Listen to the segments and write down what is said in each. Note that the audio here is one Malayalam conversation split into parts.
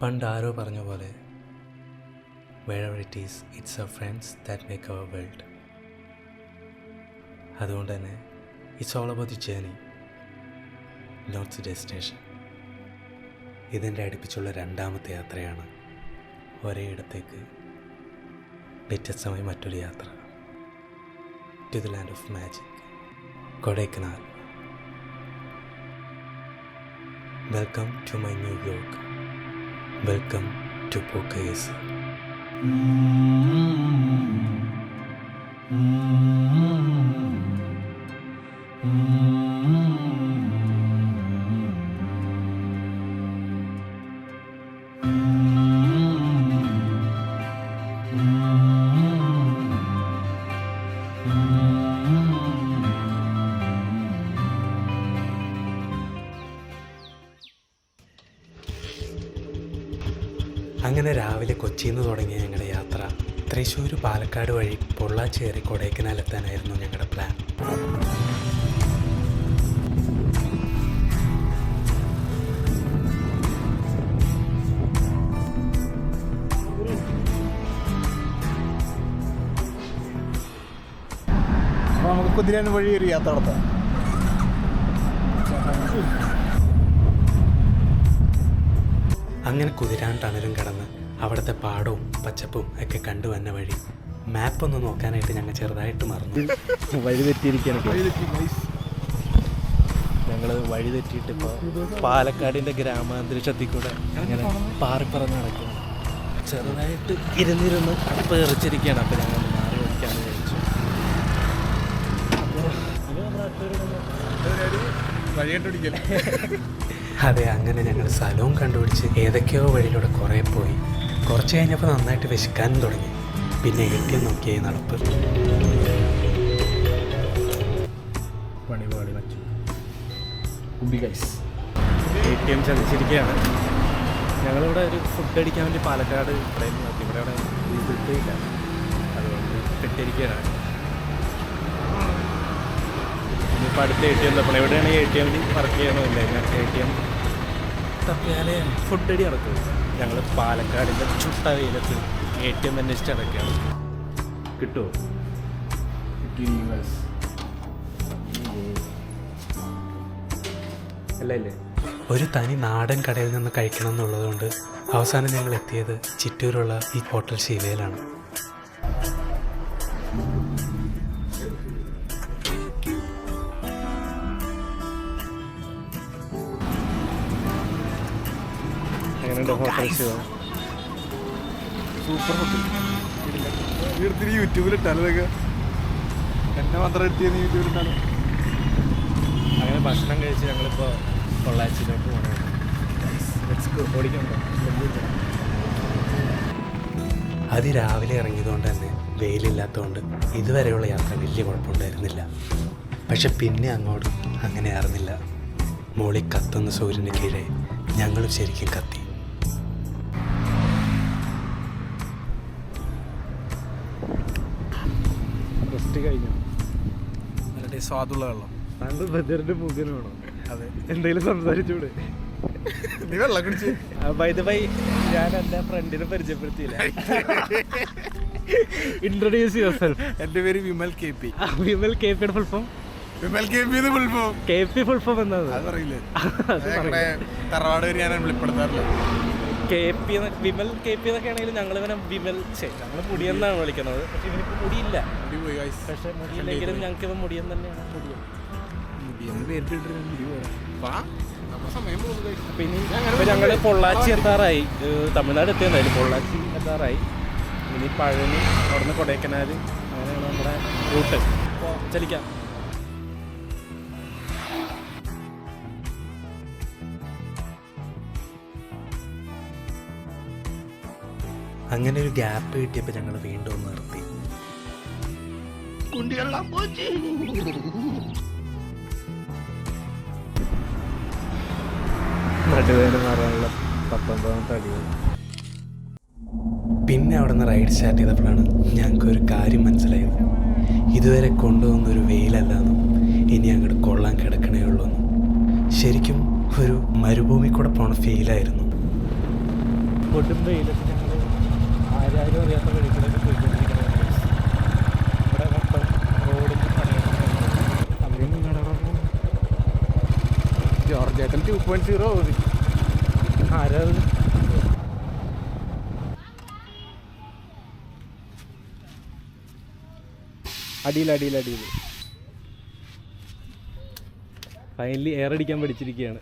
പണ്ട് ആരോ പറഞ്ഞ പോലെ wherever it is, it's our friends that make our world. അതുകൊണ്ട് തന്നെ it's all about the journey, not the destination. ഇതെൻ്റെ അടുപ്പിച്ചുള്ള രണ്ടാമത്തെ യാത്രയാണ്. ഒരേ ഇടത്തേക്ക് വ്യത്യസ്തമായി മറ്റൊരു യാത്ര. To the land of magic, Kodaikanal. Welcome to my new vlog. Welcome to Pokers. അങ്ങനെ രാവിലെ കൊച്ചിയിൽ നിന്ന് തുടങ്ങിയ ഞങ്ങളുടെ യാത്ര തൃശ്ശൂർ പാലക്കാട് വഴി പൊള്ളാച്ചി കയറി കൊടൈക്കനാൽ എത്താനായിരുന്നു ഞങ്ങളുടെ പ്ലാൻ. നമുക്ക് കുതിരാൻ വഴി ഒരു യാത്ര നടത്താം. അങ്ങനെ കുതിരാൻ ടണലും കടന്ന് അവിടുത്തെ പാടവും പച്ചപ്പും ഒക്കെ കണ്ടുവന്ന വഴി മാപ്പൊന്ന് നോക്കാനായിട്ട് ഞങ്ങൾ ചെറുതായിട്ട് മറന്നു. വഴി തെറ്റിയിരിക്കുകയാണ്. ഞങ്ങൾ വഴി തെറ്റിയിട്ട് ഇപ്പോൾ പാലക്കാടിൻ്റെ ഗ്രാമാന്തരീക്ഷത്തിൽ കൂടെ അങ്ങനെ പാറിപ്പറന്ന് നടക്കുന്നു. ചെറുതായിട്ട് ഇരുന്നിരുന്ന് പേറിച്ചിരിക്കുകയാണ്. അപ്പോൾ ഞങ്ങൾ മാറി വയ്ക്കാമെന്ന് വിചാരിച്ചു. അതെ, അങ്ങനെ ഞങ്ങൾ സ്ഥലവും കണ്ടുപിടിച്ച് ഏതൊക്കെയോ വഴിയിലൂടെ കുറേ പോയി. കുറച്ച് കഴിഞ്ഞപ്പോൾ നന്നായിട്ട് വിശക്കാനും തുടങ്ങി. പിന്നെ ഏറ്റവും നോക്കിയായി നടപ്പ്. പണിപാടി വച്ചു ATM ചലിച്ചിരിക്കുകയാണ്. ഞങ്ങളിവിടെ ഒരു ഫുഡ് അടിക്കാൻ വേണ്ടി പാലക്കാട് ട്രെയിൻ നോക്കി. ഇവിടെ കിട്ടിയില്ല, അതുകൊണ്ട് കിട്ടിയിരിക്കുകയാണ്. ഇനിയിപ്പോൾ അടുത്ത ATM തപ്പണം. എവിടെയാണ് ATM വർക്ക് ചെയ്യണമില്ല. ATM തപ്പിയാലേ ഫുഡ് അടി നടക്കും. ഞങ്ങൾ പാലക്കാടിൻ്റെ ചുട്ട വെയിലത്ത് ATM അന്വേഷിച്ച് നടക്കുകയാണ്. കിട്ടുമോ? അല്ല ഇല്ലേ? ഒരു തനി നാടൻ കടയിൽ നിന്ന് കഴിക്കണം എന്നുള്ളതുകൊണ്ട് അവസാനം ഞങ്ങൾ എത്തിയത് ചിറ്റൂരുള്ള ഈ ഹോട്ടൽ ശീലയിലാണ്. Super hotel. എടുത്തിട്ട് യൂട്യൂബിലിട്ടാലും ഇതൊക്കെ എന്നെ മാത്രം എത്തിയെന്ന് യൂട്യൂബിലിട്ടാലും. അങ്ങനെ ഭക്ഷണം കഴിച്ച് ഞങ്ങളിപ്പോൾ പൊള്ളാച്ചിയിലോട്ട് പോകണം. ഓടിക്കണ്ടോ? അതിരാവിലെ ഇറങ്ങിയതുകൊണ്ട് തന്നെ വെയിലില്ലാത്തതുകൊണ്ട് ഇതുവരെയുള്ള യാത്ര വലിയ കുഴപ്പമുണ്ടായിരുന്നില്ല. പക്ഷെ പിന്നെ അങ്ങോട്ട് അങ്ങനെ ആയിരുന്നില്ല. മോളിൽ കത്തുന്ന സൂര്യന് കീഴെ ഞങ്ങളും ശരിക്കും കത്തി. റെസ്റ്റ് കഴിഞ്ഞു. നല്ല സ്വാദുള്ള വെള്ളം. താങ്കൾ ബദറിന്റെ മുഖന് വേണം. അതെ, എന്തെങ്കിലും സംസാരിച്ചൂടെ? നീ വെള്ളം കുടിച്ച്. ബൈ ഞാൻ എൻ്റെ ഫ്രണ്ടിനെ പരിചയപ്പെടുത്തിയില്ല. Introduce your self. എൻ്റെ പേര് വിമൽ KP. വിമൽ KPയുടെ full form? Vimal KP full form എന്നാണ് അതറിയില്ല. തറവാട് വരെ ഞാൻ വെളിപ്പെടുത്താറില്ല. വിമൽ KP എന്നൊക്കെ ആണെങ്കിലും ഞങ്ങൾ ഇവനെ വിമൽ ഞങ്ങൾ മുടിയെന്നാണ് വിളിക്കുന്നത്. പക്ഷെ ഇവനിപ്പോൾ മുടിയില്ല. പക്ഷെ മുടിയില്ലെങ്കിലും ഞങ്ങൾക്ക് ഇവൻ മുടിയെന്ന് തന്നെയാണ്. പിന്നെ ഞങ്ങൾ പൊള്ളാച്ചി എത്താറായി. തമിഴ്നാട് എത്തിയതായാലും പൊള്ളാച്ചി എത്താറായി. ഇനി പഴനി, അവിടുന്ന് കൊടൈക്കനാൽ, അങ്ങനെയാണ് നമ്മുടെ റൂട്ട്. അപ്പോൾ ചലിക്കാം. അങ്ങനെ ഒരു ഗ്യാപ്പ് കിട്ടിയപ്പോൾ ഞങ്ങൾ വീണ്ടും ഒന്ന് നിർത്തി. പിന്നെ അവിടെ നിന്ന് റൈഡ് സ്റ്റാർട്ട് ചെയ്തപ്പോഴാണ് ഞങ്ങൾക്കൊരു കാര്യം മനസ്സിലായത്. ഇതുവരെ കൊണ്ടുവന്നൊരു വെയിലല്ലെന്നും ഇനി അങ്ങോട്ട് കൊള്ളാൻ കിടക്കണേ ഉള്ളൂ എന്നും. ശരിക്കും ഒരു മരുഭൂമി കൂടെ പോണ ഫീലായിരുന്നു. കൊടും വെയിലൊക്കെ ഞങ്ങൾ ആരും അറിയാത്ത വഴികളൊക്കെ പോയിക്കൊണ്ടിരിക്കുന്നത്. ഇവിടെ മൊത്തം റോഡിൻ്റെ പണിയാണ്. അവരും നിങ്ങളുടെ ജോർജേട്ടൻ 2.0 ഓടി. ആരാ അടിയിൽ ഫൈനലി എയർ അടിക്കാൻ പഠിച്ചിരിക്കുകയാണ്.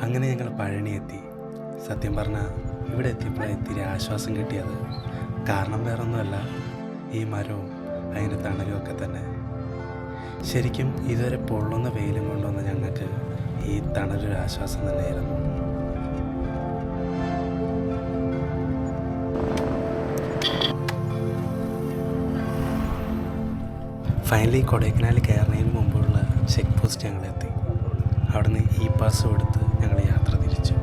അങ്ങനെ ഞങ്ങൾ പഴനി എത്തി. സത്യം പറഞ്ഞാൽ ഇവിടെ എത്തിയപ്പോഴാണ് ഇത്തിരി ആശ്വാസം കിട്ടിയത്. കാരണം വേറൊന്നുമല്ല, ഈ മരവും അതിൻ്റെ തണലും ഒക്കെ തന്നെ. ശരിക്കും ഇതുവരെ പൊള്ളുന്ന വെയിലും കൊണ്ടുവന്ന ഞങ്ങൾക്ക് ഈ തണലൊരു ആശ്വാസം തന്നെയായിരുന്നു. ഫൈനലി കൊടൈക്കനാൽ കയറുന്നതിന് മുമ്പുള്ള ചെക്ക് പോസ്റ്റ് ഞങ്ങളെത്തി. അവിടുന്ന് ഇ പാസ് കൊടുത്ത് ഞങ്ങൾ യാത്ര തിരിച്ചു.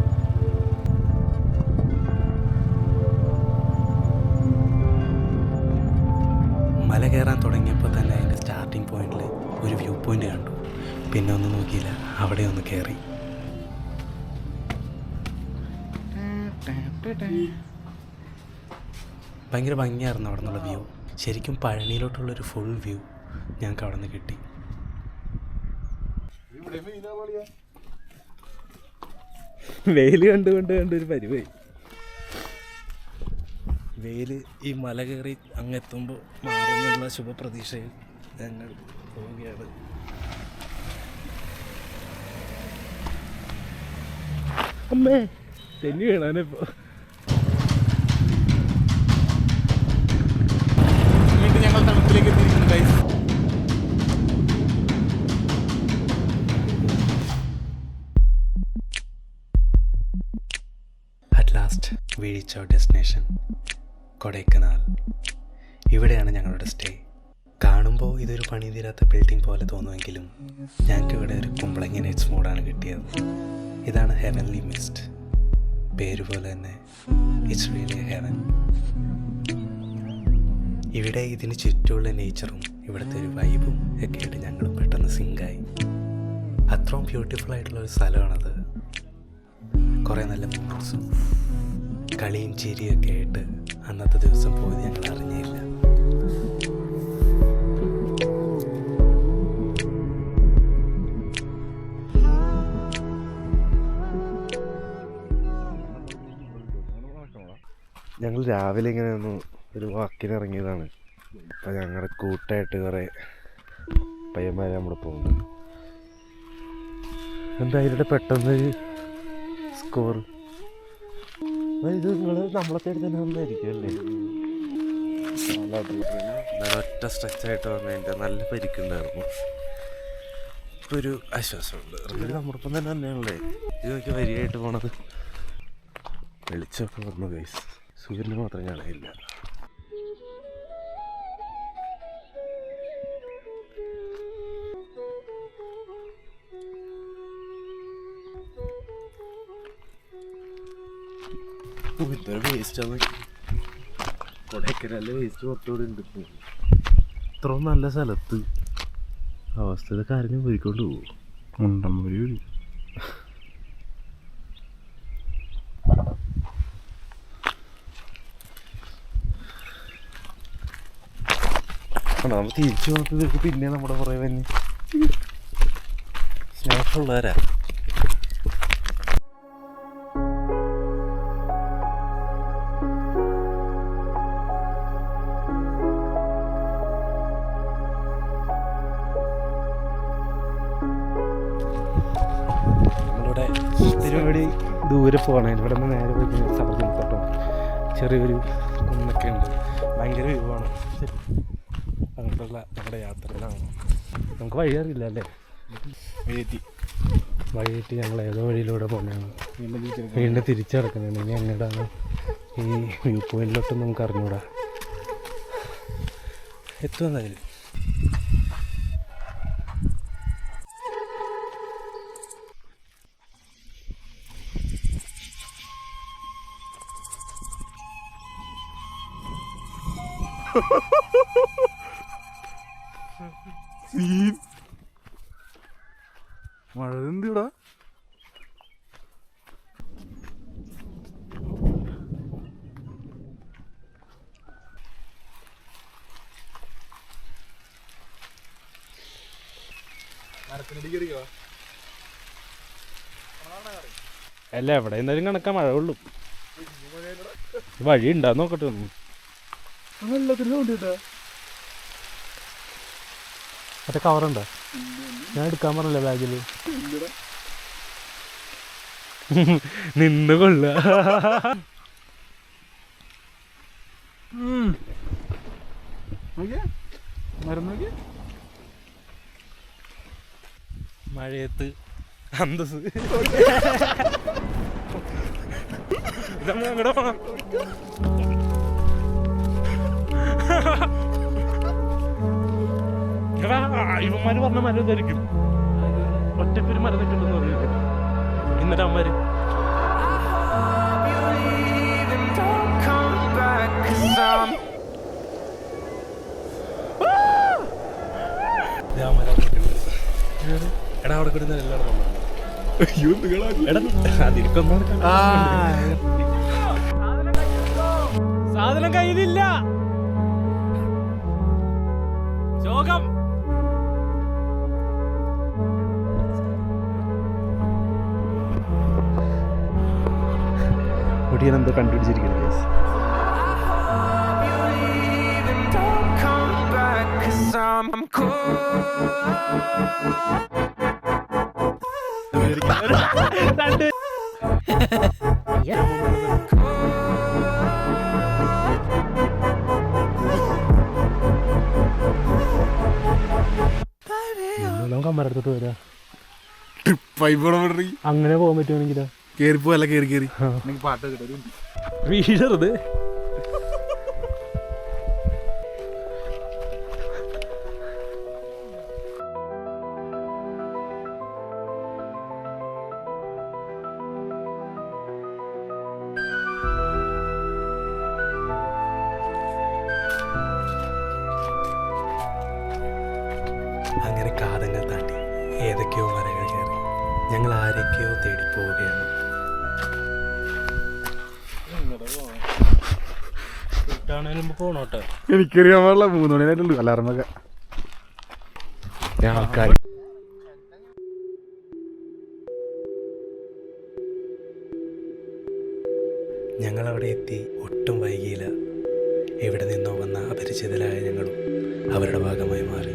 മല കയറാൻ തുടങ്ങിയപ്പോൾ തന്നെ അതിൻ്റെ സ്റ്റാർട്ടിങ് പോയിന്റിൽ ഒരു വ്യൂ പോയിന്റ് കണ്ടു. പിന്നെ ഒന്നും നോക്കിയില്ല, അവിടെ ഒന്ന് കയറി. ഭയങ്കര ഭംഗിയായിരുന്നു അവിടെ നിന്നുള്ള വ്യൂ. ശരിക്കും പഴനിയിലോട്ടുള്ളൊരു ഫുൾ വ്യൂ ഞങ്ങൾക്ക് അവിടെ നിന്ന് കിട്ടി. വെയിൽ കണ്ടുകൊണ്ടൊരു പരിപാടി. വെയിൽ ഈ മല കയറി അങ്ങെത്തുമ്പോൾ മാറുന്നുള്ള ശുഭപ്രതീക്ഷയിൽ ഞങ്ങൾ പോവുകയാണ്. അമ്മേ തെന്നി വീണാനിപ്പോൾ. ഞങ്ങൾ തണുപ്പിലേക്ക് എത്തിയിരിക്കുന്നു guys. At last we reach our destination, Kodaikanal. ഇവിടെയാണ് ഞങ്ങളുടെ സ്റ്റേ. കാണുമ്പോൾ ഇതൊരു പണി തീരാത്ത ബിൽഡിംഗ് പോലെ തോന്നുമെങ്കിലും ഞങ്ങൾക്ക് ഇവിടെ ഒരു കുമ്പളങ്ങി നൈറ്റ്സ് മൂഡാണ് കിട്ടിയത്. ഇതാണ് ഹെവൻലി മിസ്റ്റ്. പേര് പോലെ തന്നെ ഇറ്റ്സ് റിയലി ഹെവൻ. ഇവിടെ ഇതിന് ചുറ്റുമുള്ള നേച്ചറും ഇവിടുത്തെ ഒരു വൈബും ഒക്കെ ആയിട്ട് ഞങ്ങളും പെട്ടെന്ന് സിങ്കായി. അത്രയും ബ്യൂട്ടിഫുൾ ആയിട്ടുള്ള ഒരു സ്ഥലമാണത്. കുറേ നല്ല മൊമെൻറ്റ്സും കളിയും ചിരിയൊക്കെ ആയിട്ട് അന്നത്തെ ദിവസം പോയത് ഞങ്ങൾ അറിഞ്ഞില്ല. ഞങ്ങൾ രാവിലെ ഇങ്ങനെ ഒരു വാക്കിന് ഇറങ്ങിയതാണ്. അപ്പം ഞങ്ങളുടെ കൂട്ടായിട്ട് കുറേ പയ്യന്മാർ നമ്മുടെ പോകുന്നുണ്ട്. എന്തായാലും പെട്ടെന്നൊരു സ്കോർ. ഇത് നിങ്ങൾ നമ്മളെ തേടി തന്നെ വന്നായിരിക്കും അല്ലേ? നല്ല ഒറ്റ സ്ട്രെച്ചായിട്ട് വന്നതിൻ്റെ നല്ല പരിക്കുണ്ടായിരുന്നു. ഇപ്പോൾ ഒരു ആശ്വാസമുണ്ട്. റിയലി നമ്മളിപ്പം തന്നെ തന്നെയാണല്ലേ ഇത് നോക്കി വരികയായിട്ട് പോണത്. വെളിച്ചമൊക്കെ വന്നു ഗൈസ്. സൂര്യന് മാത്രം കാണാനില്ല. ഇത്ര വേസ്റ്റാണ്. കൊടൈക്കനാലിലെ വേസ്റ്റ് പുറത്തോടെ ഉണ്ട്. ഇത്രയും നല്ല സ്ഥലത്ത് അവസ്ഥയുടെ കാര്യം പോയിക്കൊണ്ട് പോകും. ഉണ്ടമ്പൂരി നമ്മൾ തിരിച്ചു നോക്കുന്നത് പിന്നെ നമ്മുടെ കുറേ തന്നെ സ്നേഹമുള്ളവരാ. നമ്മളിവിടെ തിരുവടി ദൂരെ പോകണം. ഇവിടെ നിന്ന് നേരെ പോയി സ്ഥലത്ത് കേട്ടോ ചെറിയൊരു കുന്നൊക്കെ ഉണ്ട്. ഭയങ്കര വ്യൂവാണ്. അങ്ങോട്ടുള്ള നമ്മുടെ യാത്രയിലാണ്. നമുക്ക് വഴി അറിയില്ല അല്ലേ? വഴിയേറ്റി ഞങ്ങൾ ഏതോ വഴിയിലൂടെ പോകുന്നതാണ്. വീണ്ടും തിരിച്ചടക്കുന്നതാണ്. ഇനി എങ്ങോട്ടാണ് ഈ വ്യൂ പോയിന്റിലോട്ടൊന്നും നമുക്ക് അറിഞ്ഞൂടാ. എത്തുമെന്നതിൽ മഴ എന്തിടാ അല്ല എവിടെ എന്തായാലും കണക്കാ മഴ കൊള്ളും. വഴി ഉണ്ടാന്ന് നോക്കട്ടെ ഒന്ന്. മറ്റേ കവറുണ്ടോ? ഞാൻ എടുക്കാൻ പറഞ്ഞില്ല ബാഗിൽ. നിന്ന് കൊള്ള മഴയത്ത് അന്തസ്. ഇതങ്ങടെ പോണം. ഇവന്മാര് പറഞ്ഞ മരം ധരിക്കും. ഒറ്റക്കൊരു മരം നിൽക്കുന്നുണ്ടെന്ന് പറഞ്ഞിട്ട് എന്നിട്ട് അമ്മമാര് എടാ അവിടെ കിട്ടുന്ന എല്ലായിടത്തും സാധനം കയ്യിലില്ല. ശോകം ഒടിയനെന്തോ കണ്ടുപിടിച്ചിരിക്കുന്നു. കമ്മരത്തോട്ട് വരാ. അങ്ങനെ പോകാൻ പറ്റുവാണെങ്കിലോ? കേറിപ്പോല്ല കേറി പാട്ട് വീഴരുത്. അങ്ങനെ കാതങ്ങൾ താണ്ടി ഏതൊക്കെയോ മരങ്ങൾ കയറി ഞങ്ങൾ ആരൊക്കെയോ തേടി പോവുകയാണ്. പോണോട്ടെ. എനിക്കറിയാൻ പാടില്ല. 3 മണിയായിട്ടുള്ളൂ അലാറമൊക്കെ. ആൾക്കാർ ഞങ്ങളവിടെ എത്തി. ഒട്ടും വൈകിയില്ല. എവിടെ നിന്നോ വന്ന അപരിചിതരായ ഞങ്ങളും അവരുടെ ഭാഗമായി മാറി.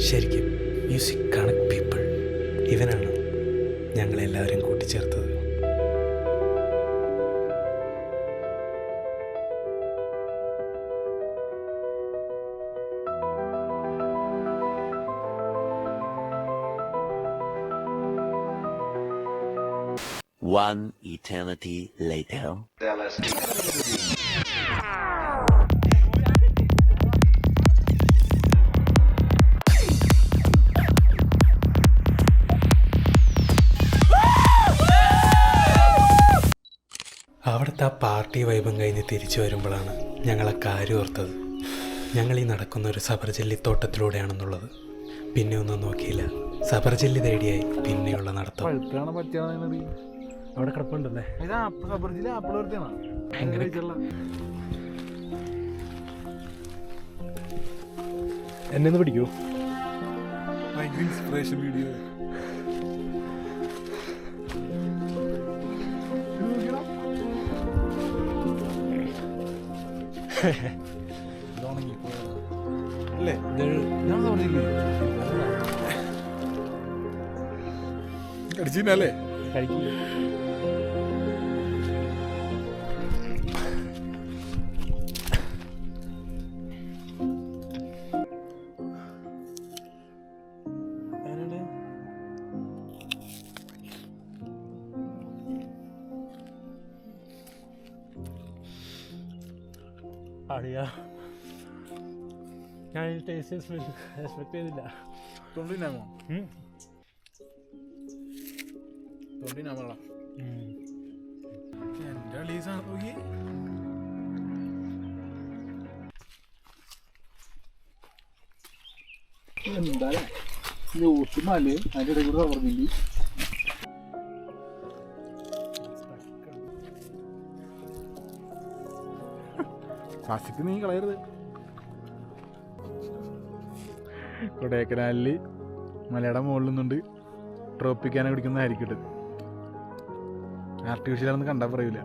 ശരിക്കും മ്യൂസിക് കണക്ട് പീപ്പിൾ. ഇവനാണ് ഞങ്ങളെല്ലാവരും കൂട്ടിച്ചേർത്തത്. One eternity later. അവിടുത്തെ ആ പാർട്ടി വൈബും കഴിഞ്ഞ് തിരിച്ചു വരുമ്പോഴാണ് ഞങ്ങളെ കാര്യം ഓർത്തത്. ഞങ്ങൾ ഈ നടക്കുന്ന ഒരു സബർജല്ലിത്തോട്ടത്തിലൂടെയാണെന്നുള്ളത്. പിന്നെ ഒന്നും നോക്കിയില്ല. സബർജല്ലി തേടിയായി പിന്നെയുള്ള നടത്തം. അവിടെ കിടപ്പുണ്ടല്ലേ? എന്നെ ഒന്ന് പിടിക്കൂ. Inspiration video. അല്ലേ ഞാൻ പറഞ്ഞില്ലേ കടിച്ചില്ലേ കഴിക്കില്ല. അടിയാ ഞാൻ ടേസ്റ്റ് എക്സ്പെക്ട് ചെയ്തില്ല. തൊണ്ടിനാമോ തൊണ്ടിനാമോ എൻ്റെ ലീസാണ് നോക്കി എന്താ ന്യൂസ് മലയും അതിൻ്റെ ഇടയിൽ കൂടെ റബ്ബർ പ്ലാസ്റ്റിക് നീ കളയരുത്. കൊടൈക്കനാലിൽ മലയുടെ മുകളിൽ നിന്നുണ്ട് ട്രോപ്പിക്കാനെ കുടിക്കുന്നതായിരിക്കട്ടെ. ആർട്ടിഫിഷ്യലാണെന്ന് കണ്ടാൽ പറയൂല.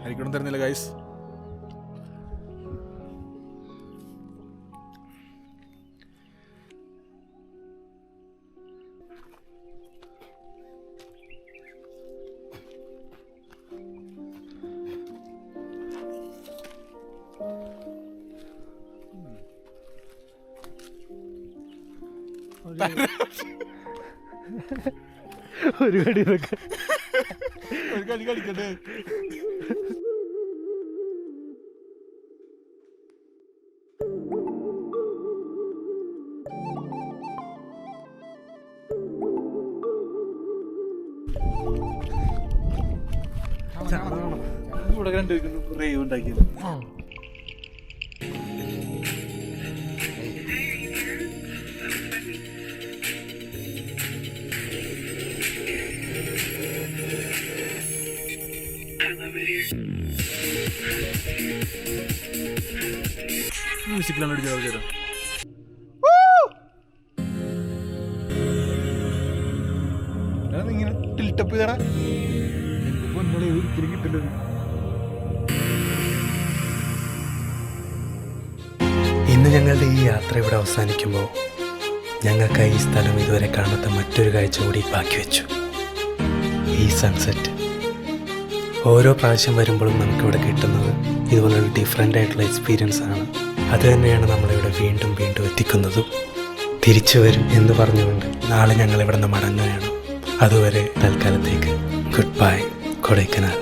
ആയിരിക്കണം തരുന്നില്ല ഗൈസ്. ഒരു കടി ഇതൊക്കെ ഒരു കടി കടിക്കട്ടെ. ഇവിടെ കണ്ടു റേവ് ഉണ്ടാക്കിയത്. മ്യൂസിക്കിലാണ് അടിച്ചത് ചേട്ടാ. ഇങ്ങനെ ടിൽട്ടപ്പ് ചെയ്തടാ. പൊന്നോളെ ഒരിക്കലും കിട്ടില്ല. ഇന്ന് ഞങ്ങളുടെ ഈ യാത്ര ഇവിടെ അവസാനിക്കുമ്പോൾ ഞങ്ങൾക്ക് ഈ സ്ഥലം ഇതുവരെ കാണാത്ത മറ്റൊരു കാഴ്ച കൂടി ബാക്കി വെച്ചു. ഈ സൺസെറ്റ് ഓരോ പ്രാവശ്യം വരുമ്പോഴും നമുക്കിവിടെ കിട്ടുന്നത് ഇതുപോലൊരു ഡിഫറെൻ്റ് ആയിട്ടുള്ള എക്സ്പീരിയൻസ് ആണ്. അത് തന്നെയാണ് നമ്മളിവിടെ വീണ്ടും വീണ്ടും എത്തിക്കുന്നതും. തിരിച്ചു വരും എന്ന് പറഞ്ഞുകൊണ്ട് നാളെ ഞങ്ങൾ ഇവിടെ നിന്ന് മടങ്ങുകയാണ്. അതുവരെ തൽക്കാലത്തേക്ക് ഗുഡ് ബൈ കൊടൈക്കനാൽ.